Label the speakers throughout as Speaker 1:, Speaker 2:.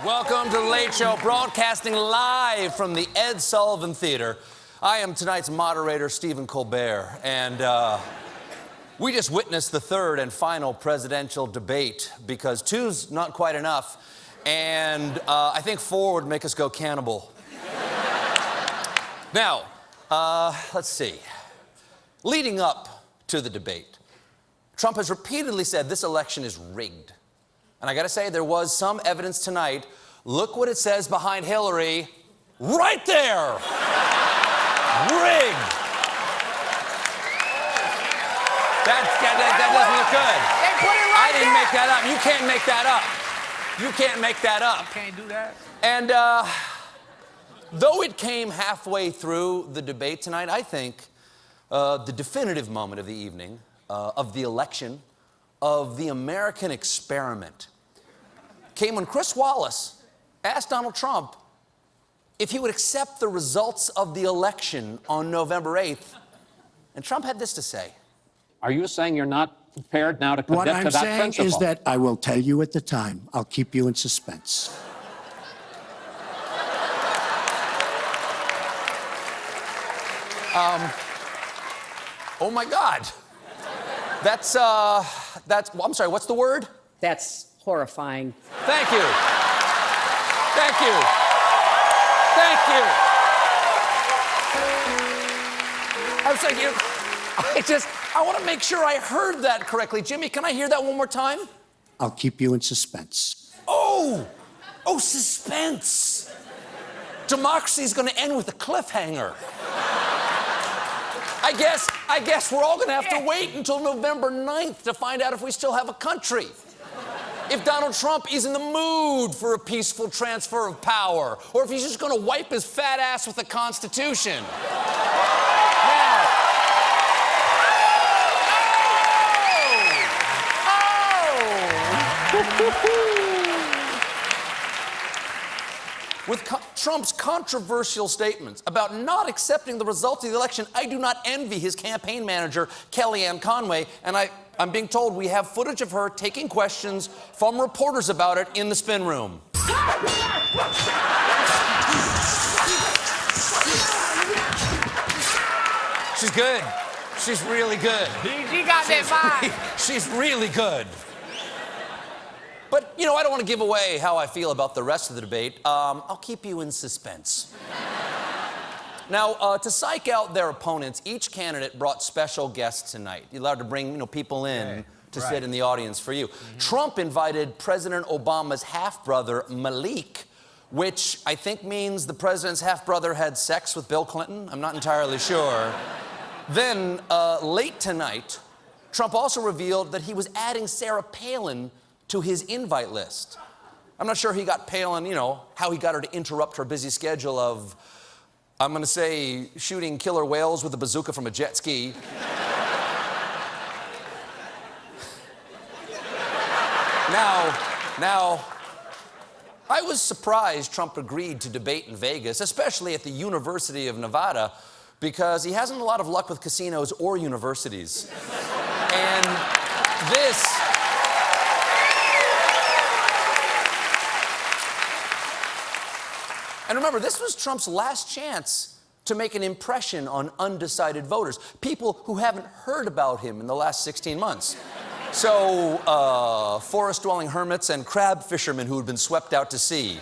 Speaker 1: Welcome to The Late Show, broadcasting live from the Ed Sullivan Theater. I am tonight's moderator, Stephen Colbert, and we just witnessed the third and final presidential debate because two's not quite enough, and I think four would make us go cannibal. Now, let's see. Leading up to the debate, Trump has repeatedly said this election is rigged. And I gotta say, there was some evidence tonight. Look what it says behind Hillary, right there! Rigged! That doesn't look good.
Speaker 2: They put it right
Speaker 1: I didn't make that up. You can't make that up. You can't make that up.
Speaker 2: You can't do that.
Speaker 1: And though it came halfway through the debate tonight, I think the definitive moment of the evening, of the election, of the American experiment, came when Chris Wallace asked Donald Trump if he would accept the results of the election on November 8th. And Trump had this to say.
Speaker 3: Are you saying you're not prepared now to commit to that principle?
Speaker 4: What I'm saying is that I will tell you at the time. I'll keep you in suspense.
Speaker 1: Oh my God. That's, well, I'm sorry, what's the word?
Speaker 5: That's horrifying.
Speaker 1: Thank you. Thank you. Thank you. I was thinking, I want to make sure I heard that correctly. Jimmy, can I hear that one more time?
Speaker 4: I'll keep you in suspense.
Speaker 1: Oh, suspense. Democracy's going to end with a cliffhanger. I guess we're all going to have to wait until November 9th to find out if we still have a country. If Donald Trump is in the mood for a peaceful transfer of power, or if he's just going to wipe his fat ass with the Constitution. Now, with Trump's controversial statements about not accepting the results of the election, I do not envy his campaign manager, Kellyanne Conway, and I'm being told we have footage of her taking questions from reporters about it in the spin room. She's good. She's really good.
Speaker 2: She got that vibe.
Speaker 1: She's really good. But, you know, I don't want to give away how I feel about the rest of the debate. I'll keep you in suspense. Now, to psych out their opponents, each candidate brought special guests tonight. You're allowed to bring, people in to sit in the audience for you. Trump invited President Obama's half-brother, Malik, which I think means the president's half-brother had sex with Bill Clinton. I'm not entirely sure. Then, late tonight, Trump also revealed that he was adding Sarah Palin to his invite list. I'm not sure he got Palin, how he got her to interrupt her busy schedule of, I'm gonna say, shooting killer whales with a bazooka from a jet ski. Now, I was surprised Trump agreed to debate in Vegas, especially at the University of Nevada, because he hasn't a lot of luck with casinos or universities. And this... And remember, this was Trump's last chance to make an impression on undecided voters, people who haven't heard about him in the last 16 months. So, forest-dwelling hermits and crab fishermen who had been swept out to sea.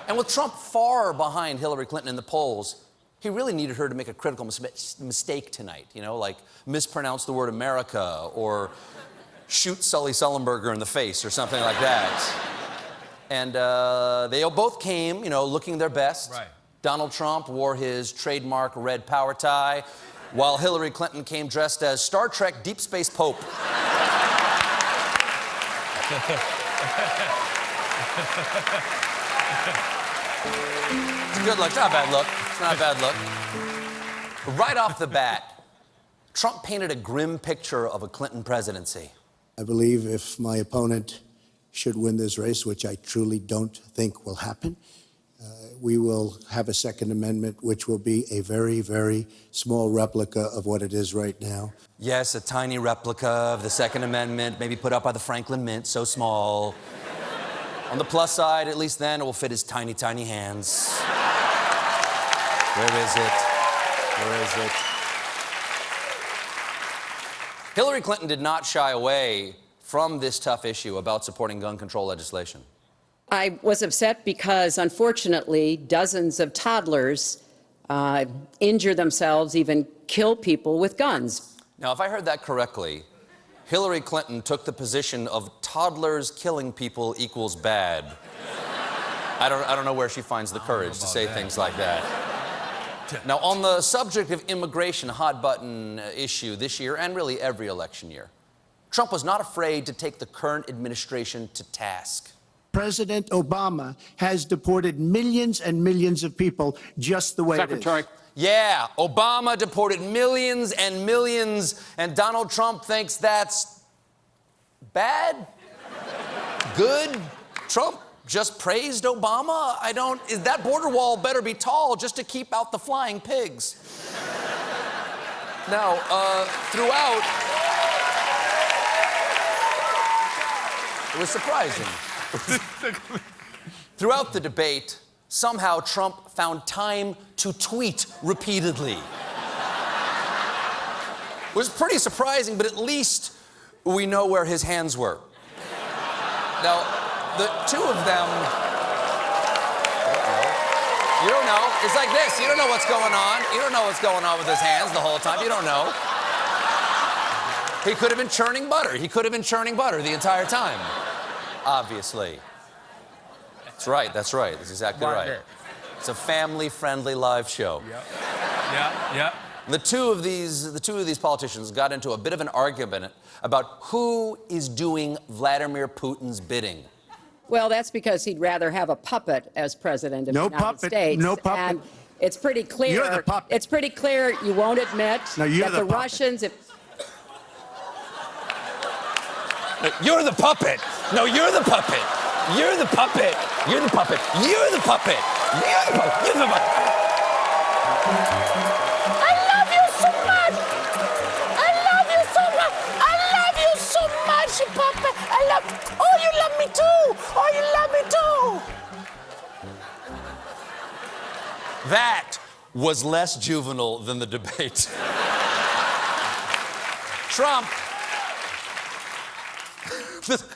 Speaker 1: And with Trump far behind Hillary Clinton in the polls, he really needed her to make a critical mistake tonight, like mispronounce the word America or shoot Sully Sullenberger in the face or something like that. And they both came, looking their best.
Speaker 2: Right.
Speaker 1: Donald Trump wore his trademark red power tie, while Hillary Clinton came dressed as Star Trek Deep Space Pope. It's a good look. It's not a bad look. It's not a bad look. Right off the bat, Trump painted a grim picture of a Clinton presidency.
Speaker 4: I believe if my opponent should win this race, which I truly don't think will happen, we will have a Second Amendment, which will be a very, very small replica of what it is right now.
Speaker 1: Yes, a tiny replica of the Second Amendment, maybe put up by the Franklin Mint, so small. On the plus side, at least then it will fit his tiny, tiny hands. Where is it? Where is it? Hillary Clinton did not shy away from this tough issue about supporting gun control legislation.
Speaker 5: I was upset because, unfortunately, dozens of toddlers injure themselves, even kill people with guns.
Speaker 1: Now, if I heard that correctly, Hillary Clinton took the position of toddlers killing people equals bad. I don't know where she finds the courage to say things like that. Now, on the subject of immigration, a hot-button issue this year and really every election year, Trump was not afraid to take the current administration to task.
Speaker 4: President Obama has deported millions and millions of people just the way
Speaker 3: Secretary.
Speaker 4: it is.
Speaker 1: Yeah, Obama deported millions and millions, and Donald Trump thinks that's bad? Good? Trump just praised Obama? That border wall better be tall just to keep out the flying pigs. Now, throughout, it was surprising. Throughout the debate, somehow Trump found time to tweet repeatedly. It was pretty surprising, but at least we know where his hands were. Now, the two of them, you don't know. It's like this. You don't know what's going on. You don't know what's going on with his hands the whole time. You don't know. He could have been churning butter. He could have been churning butter the entire time. Obviously. That's right, that's right. That's exactly right. It's a family-friendly live show.
Speaker 2: Yep.
Speaker 1: The two of these politicians got into a bit of an argument about who is doing Vladimir Putin's bidding.
Speaker 5: Well, that's because he'd rather have a puppet as president of the United States.
Speaker 4: No puppet.
Speaker 5: And it's pretty clear.
Speaker 4: You're the puppet.
Speaker 5: It's pretty clear you won't admit that the
Speaker 4: puppet.
Speaker 5: Russians.
Speaker 1: You're the puppet. No, you're the puppet. You're the puppet. You're the puppet. You're the puppet. You're the puppet. You're the puppet.
Speaker 2: I love you so much. I love you so much. I love you so much, Papa. Oh, you love me too. Oh, you love me too.
Speaker 1: That was less juvenile than the debate. Trump.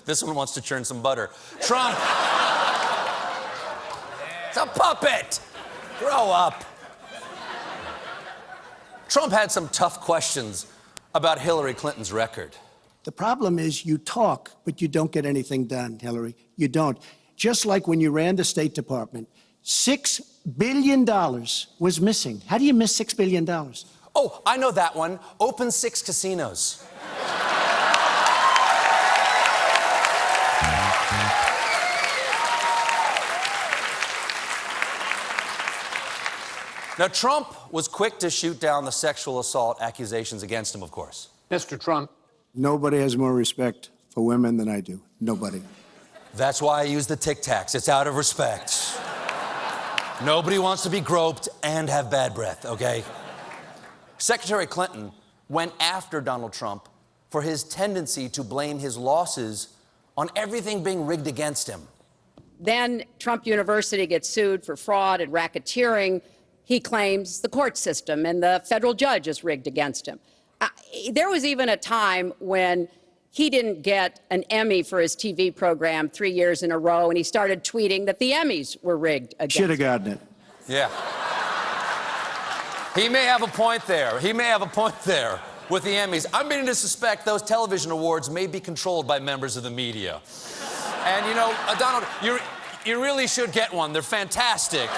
Speaker 1: This one wants to churn some butter. Trump. It's a puppet. Grow up. Trump had some tough questions about Hillary Clinton's record.
Speaker 4: The problem is you talk, but you don't get anything done, Hillary. You don't. Just like when you ran the State Department, $6 billion was missing. How do you miss $6 billion?
Speaker 1: Oh, I know that one. Open 6 casinos. Now, Trump was quick to shoot down the sexual assault accusations against him, of course.
Speaker 3: Mr. Trump.
Speaker 4: Nobody has more respect for women than I do. Nobody.
Speaker 1: That's why I use the Tic Tacs. It's out of respect. Nobody wants to be groped and have bad breath, okay? Secretary Clinton went after Donald Trump for his tendency to blame his losses on everything being rigged against him.
Speaker 5: Then Trump University gets sued for fraud and racketeering. He claims the court system and the federal judge is rigged against him. There was even a time when he didn't get an Emmy for his TV program 3 years in a row, and he started tweeting that the Emmys were rigged against him.
Speaker 4: Should have gotten it.
Speaker 1: Yeah. He may have a point there. He may have a point there with the Emmys. I'm beginning to suspect those television awards may be controlled by members of the media. And, you know, Donald, you really should get one. They're fantastic.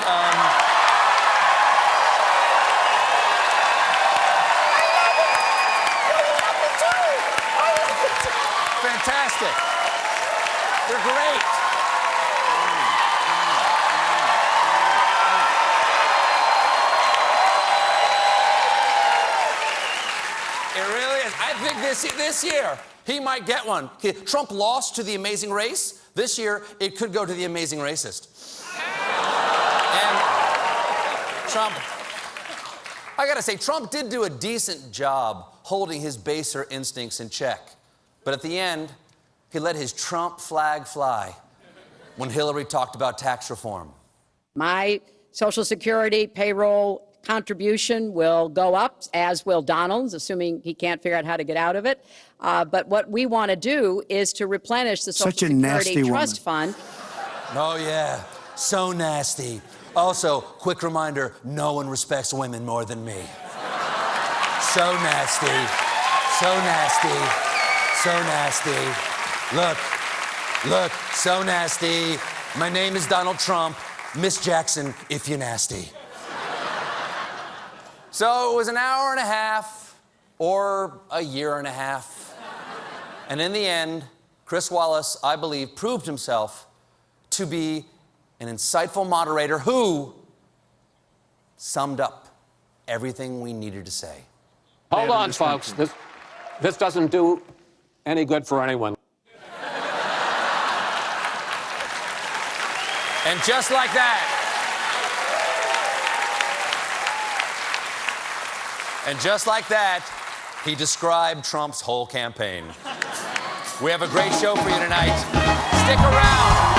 Speaker 1: Fantastic. They're great. It really is. I think this year he might get one. Trump lost to The Amazing Race. This year it could go to The Amazing Racist. And Trump, I gotta say, Trump did do a decent job holding his baser instincts in check. But at the end, he let his Trump flag fly. when Hillary talked about tax reform.
Speaker 5: My Social Security payroll contribution will go up, as will Donald's, assuming he can't figure out how to get out of it. But what we want to do is to replenish the Social
Speaker 4: Such a
Speaker 5: Security
Speaker 4: nasty
Speaker 5: Trust Fund.
Speaker 1: Oh, yeah. So nasty. Also, quick reminder, no one respects women more than me. So nasty. So nasty. So nasty. Look, so nasty. My name is Donald Trump. Miss Jackson, if you're nasty. So it was an hour and a half, or a year and a half. And in the end, Chris Wallace, I believe, proved himself to be an insightful moderator who summed up everything we needed to say.
Speaker 3: Hold on, folks. This doesn't do any good for anyone.
Speaker 1: And just like that, he described Trump's whole campaign. We have a great show for you tonight. Stick around.